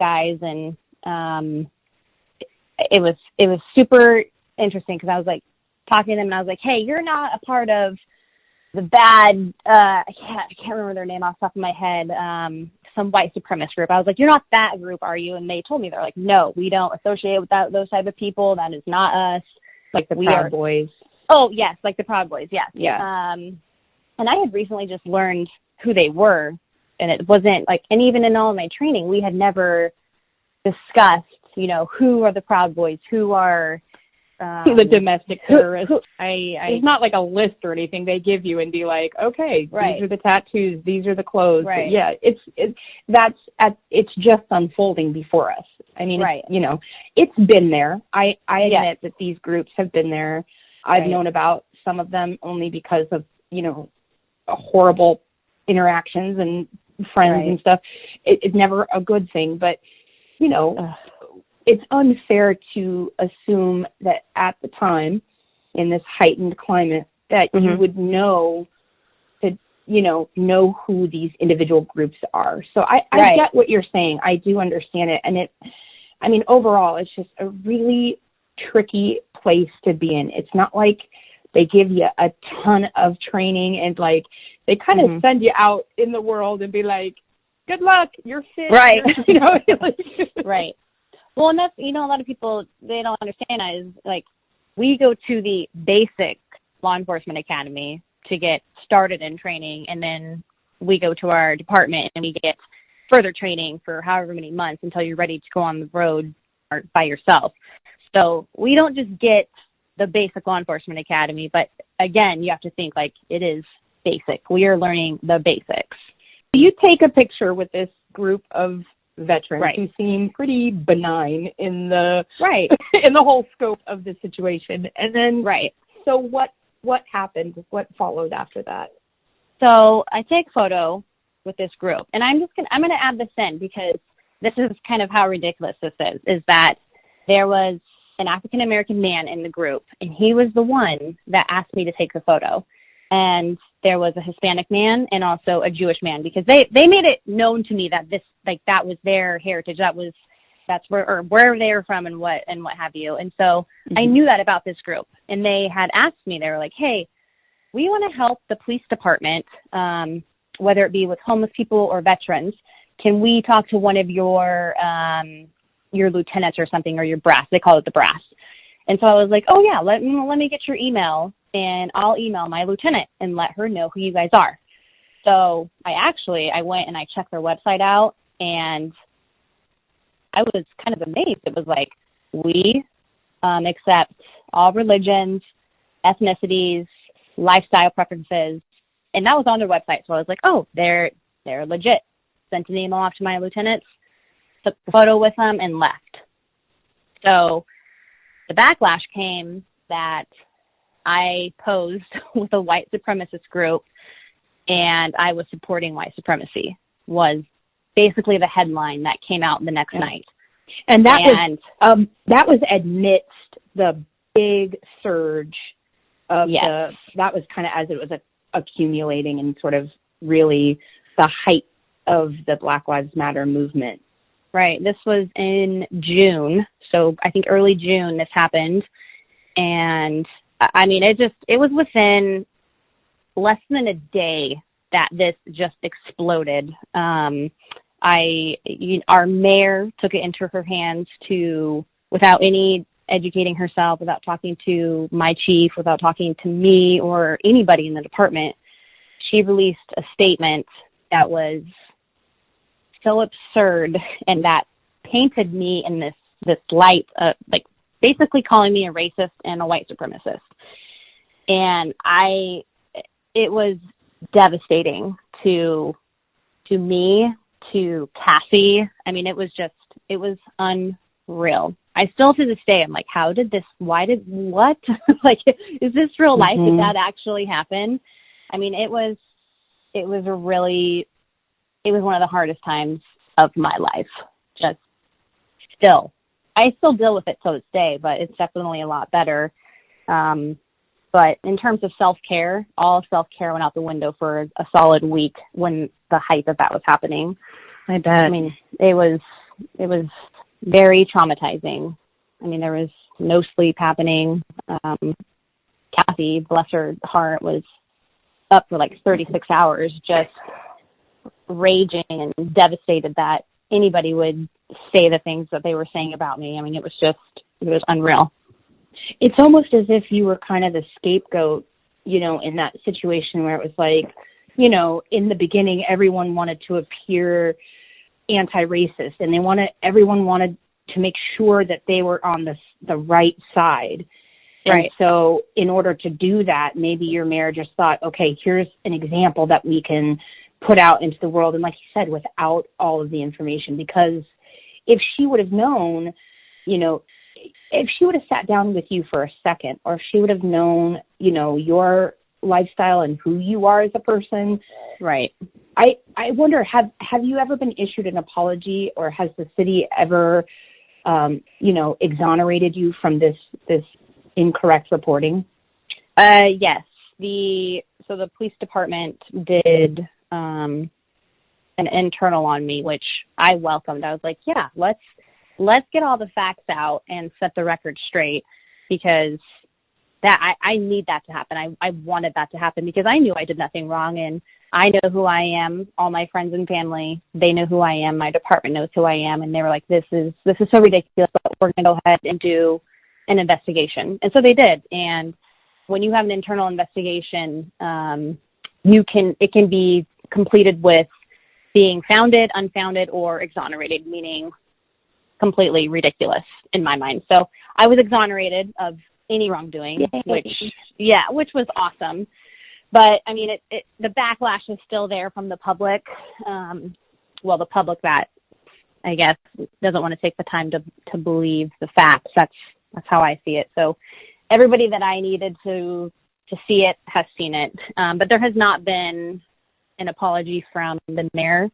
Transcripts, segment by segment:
guys, and it was super interesting because I was like talking to them, and I was like, hey, you're not a part of the bad, I can't remember their name off the top of my head, some white supremacist group. I was like, you're not that group, are you? And they told me, they're like, no, we don't associate with those type of people. That is not us. Like the Proud Boys. Oh, yes, like the Proud Boys, yes. Yeah. And I had recently just learned who they were, and it wasn't like, and even in all of my training, we had never discussed, who are the Proud Boys, who are the domestic terrorists. It's not like a list or anything they give you and be like, okay, these are the tattoos, these are the clothes. Right. But yeah, it's just unfolding before us. I mean, it's been there. I admit that these groups have been there. I've known about some of them only because of, horrible interactions and friends and stuff. It's never a good thing, but, it's unfair to assume that at the time, in this heightened climate, that you would know who these individual groups are. So I get what you're saying. I do understand it. And overall, it's just a really tricky place to be in. It's not like they give you a ton of training and like they kind of send you out in the world and be like, good luck, you're fit. Right. Right. Well, and that's, a lot of people, they don't understand that is like, we go to the basic law enforcement academy to get started in training, and then we go to our department and we get further training for however many months until you're ready to go on the road or by yourself. So we don't just get the basic law enforcement academy, but again, you have to think like it is basic. We are learning the basics. You take a picture with this group of veterans who seem pretty benign in the in the whole scope of the situation, and then so what happened? What followed after that? So I take a photo with this group, and I'm gonna add this in because this is kind of how ridiculous this is that there was an African American man in the group, and he was the one that asked me to take the photo. And there was a Hispanic man and also a Jewish man, because they made it known to me that that was their heritage. That's where they were from and what have you. And so I knew that about this group, and they had asked me, they were like, hey, we want to help the police department, whether it be with homeless people or veterans. Can we talk to one of your lieutenants or something, or your brass? They call it the brass. And so I was like, oh yeah, let me get your email, and I'll email my lieutenant and let her know who you guys are. So I went and I checked their website out, and I was kind of amazed. It was like, we accept all religions, ethnicities, lifestyle preferences, and that was on their website. So I was like, oh, they're legit. Sent an email off to my lieutenants, took the photo with them, and left. So the backlash came that I posed with a white supremacist group, and I was supporting white supremacy, was basically the headline that came out the next night. And that was amidst the big surge of that was kind of as it was accumulating and sort of really the height of the Black Lives Matter movement. Right. This was in June. So I think early June this happened. And I mean, it was within less than a day that this just exploded. Our mayor took it into her hands without any educating herself, without talking to my chief, without talking to me or anybody in the department. She released a statement that was so absurd and that painted me in this light of, like, basically calling me a racist and a white supremacist. And it was devastating to me, to Cassie. I mean, it was unreal. I still to this day, I'm like, what? Like, is this real life? Did that actually happen? I mean, it was one of the hardest times of my life. I still deal with it to this day, but it's definitely a lot better. But in terms of self-care, all self-care went out the window for a solid week when the height of that was happening. I bet. I mean, it was it was very traumatizing. I mean, there was no sleep happening. Kathy, bless her heart, was up for like 36 hours just raging and devastated that anybody would say the things that they were saying about me. I mean, it was unreal. It's almost as if you were kind of the scapegoat, in that situation where it was like, in the beginning, everyone wanted to appear anti-racist, and everyone wanted to make sure that they were on the right side. Right. And so in order to do that, maybe your mayor just thought, okay, here's an example that we can put out into the world. And like you said, without all of the information, because if she would have known, if she would have sat down with you for a second, or if she would have known, your lifestyle and who you are as a person. Right. I wonder, have you ever been issued an apology, or has the city ever, exonerated you from this incorrect reporting? Yes. The police department did an internal on me, which I welcomed. I was like, yeah, let's get all the facts out and set the record straight, because that I need that to happen. I wanted that to happen because I knew I did nothing wrong, and I know who I am. All my friends and family, they know who I am. My department knows who I am, and they were like, this is so ridiculous, but we're going to go ahead and do an investigation. And so they did. And when you have an internal investigation, it can be completed with being founded, unfounded, or exonerated, meaning completely ridiculous in my mind. So I was exonerated of any wrongdoing, which was awesome. But I mean, the backlash is still there from the public. The public that I guess doesn't want to take the time to believe the facts. That's how I see it. So everybody that I needed to see it has seen it. But there has not been an apology from the mayor.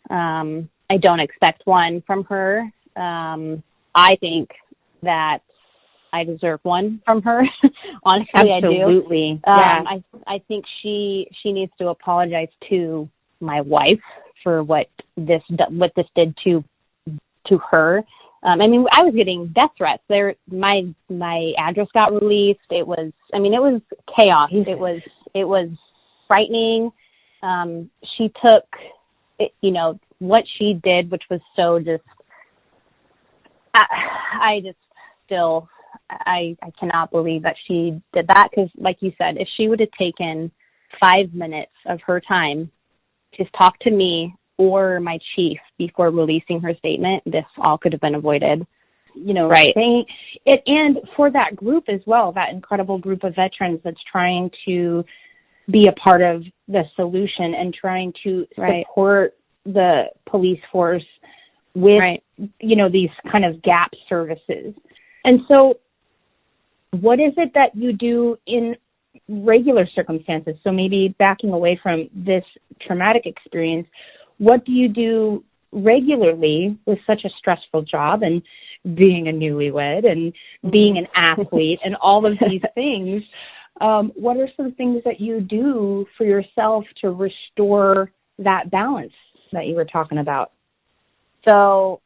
I don't expect one from her. I think that I deserve one from her. Honestly, absolutely. I do. Yeah. I think she needs to apologize to my wife for what this did to her. I mean, I was getting death threats. My address got released. It was chaos. It was frightening. She took, what she did, which was so just. I cannot believe that she did that, because, like you said, if she would have taken 5 minutes of her time to talk to me or my chief before releasing her statement, this all could have been avoided. Right. And for that group as well, that incredible group of veterans that's trying to be a part of the solution and trying to support the police force with, these kind of gap services. And so what is it that you do in regular circumstances? So maybe backing away from this traumatic experience, what do you do regularly with such a stressful job and being a newlywed and being an athlete and all of these things? What are some things that you do for yourself to restore that balance that you were talking about? So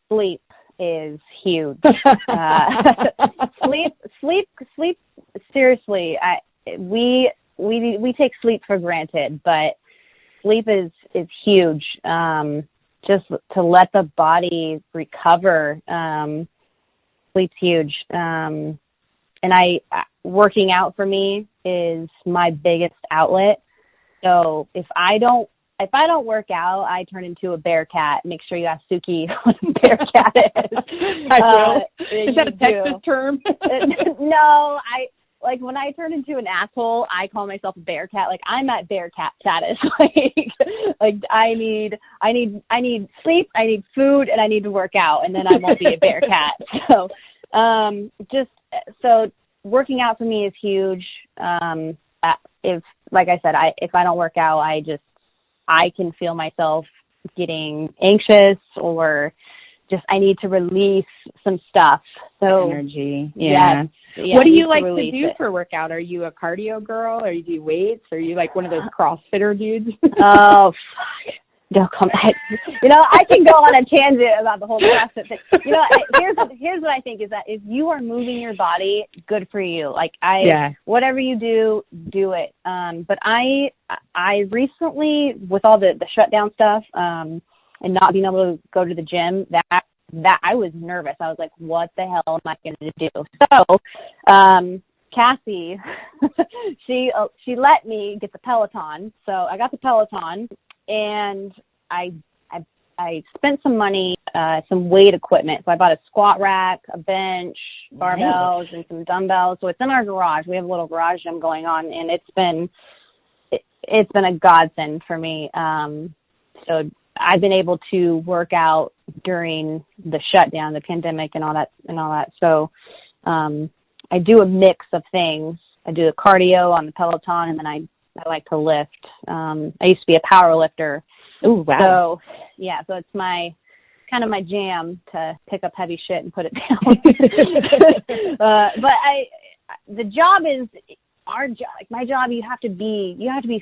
sleep is huge. Sleep. Seriously, we take sleep for granted, but sleep is huge. Just to let the body recover. Sleep's huge. And working out for me is my biggest outlet. So if I don't work out, I turn into a bear cat. Make sure you ask Suki what a bear cat is. I will. Is that a Texas term? No, when I turn into an asshole, I call myself a bear cat. Like, I'm at bear cat status. I need sleep, I need food, and I need to work out, and then I won't be a bear cat. So working out for me is huge. If I don't work out, I can feel myself getting anxious, or just I need to release some stuff. So energy. Yeah. Yes, what do you like to do for workout? Are you a cardio girl? Or you do weights? Or are you like one of those CrossFitter dudes? Oh, fuck. Don't come. I can go on a tangent about the whole CrossFit thing. Here's what I think is that if you are moving your body, good for you. Whatever you do it. But I recently, with all the shutdown stuff, and not being able to go to the gym, that I was nervous. I was like, what the hell am I going to do? So, Cassie, she let me get the Peloton. So I got the Peloton, and I spent some money, some weight equipment. So I bought a squat rack, a bench, barbells, and some dumbbells. So it's in our garage. We have a little garage gym going on, and it's been a godsend for me. So I've been able to work out during the shutdown, the pandemic, and all that. So I do a mix of things. I do the cardio on the Peloton, and then I like to lift. I used to be a power lifter. Oh, wow. So it's my jam to pick up heavy shit and put it down. But the job is our job. Like my job, you have to be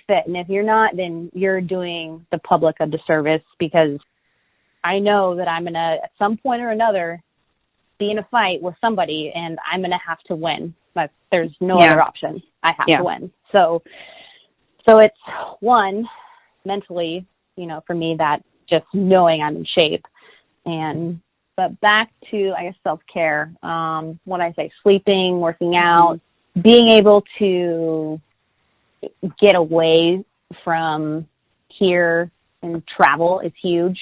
fit. And if you're not, then you're doing the public a disservice, because I know that I'm going to, at some point or another, be in a fight with somebody, and I'm going to have to win. But there's no other option. I have to win. So it's one, mentally, for me, that just knowing I'm in shape. But back to, I guess, self-care. When I say sleeping, working out, being able to get away from here and travel is huge.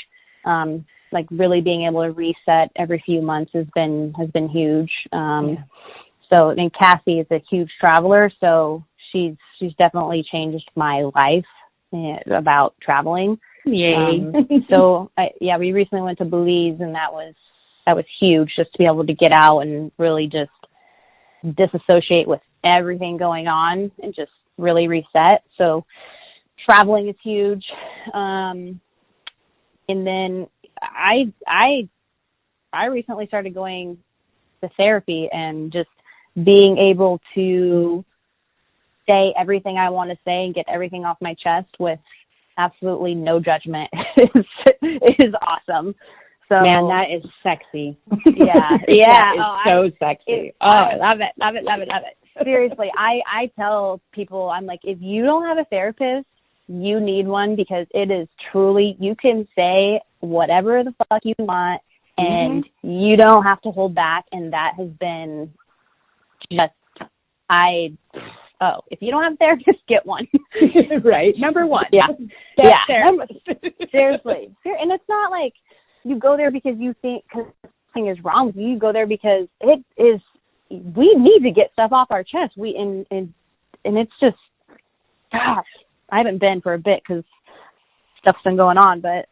Like really being able to reset every few months has been huge. So, and Cassie is a huge traveler, so she's definitely changed my life about traveling. Yay! We recently went to Belize, and that was huge, just to be able to get out and really just disassociate with everything going on and just really reset. So traveling is huge. And then I recently started going to therapy, and just being able to say everything I want to say and get everything off my chest with absolutely no judgment is awesome. So, man, that is sexy. Yeah. That is so sexy. I love it. Seriously, I tell people, I'm like, if you don't have a therapist, you need one, because it is truly, you can say whatever the fuck you want, and you don't have to hold back. And that has been just, if you don't have a therapist, get one. Right. Number one. Yeah. Seriously. And it's not like you go there because you think something is wrong with you. You go there because it is, we need to get stuff off our chest. And it's just, gosh, I haven't been for a bit because stuff's been going on, but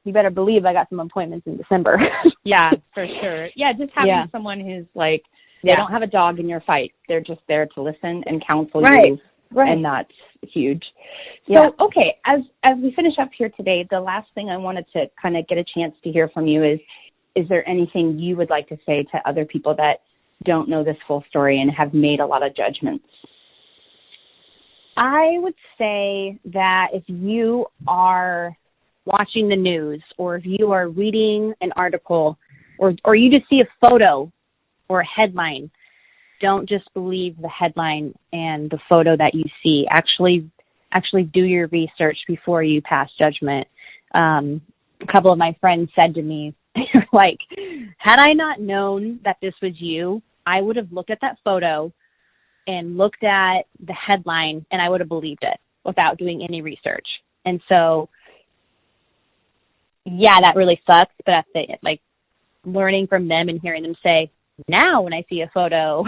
you better believe I got some appointments in December. Yeah, for sure. Yeah, just having someone who's like, they don't have a dog in your fight. They're just there to listen and counsel you. Right. And that's huge. So, okay, as we finish up here today, the last thing I wanted to kind of get a chance to hear from you is there anything you would like to say to other people that don't know this full story and have made a lot of judgments? I would say that if you are watching the news, or if you are reading an article, or you just see a photo or a headline, don't just believe the headline and the photo that you see. Actually do your research before you pass judgment. A couple of my friends said to me, like, had I not known that this was you, I would have looked at that photo and looked at the headline, and I would have believed it without doing any research. And so, that really sucks, but learning from them and hearing them say, now when I see a photo,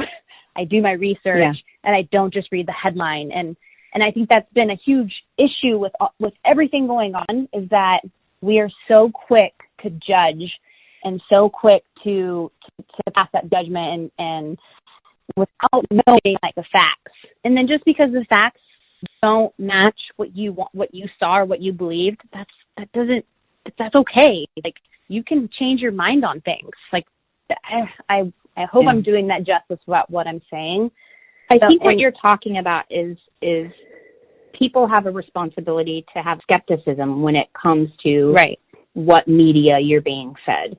I do my research and I don't just read the headline. And I think that's been a huge issue with everything going on, is that we are so quick to judge and so quick to pass that judgment and without knowing the facts. And then just because the facts don't match what you want, what you saw, or what you believed, that's okay. Like, you can change your mind on things. Like, I hope I'm doing that justice about what I'm saying. I think what you're talking about is people have a responsibility to have skepticism when it comes to right. what media you're being fed.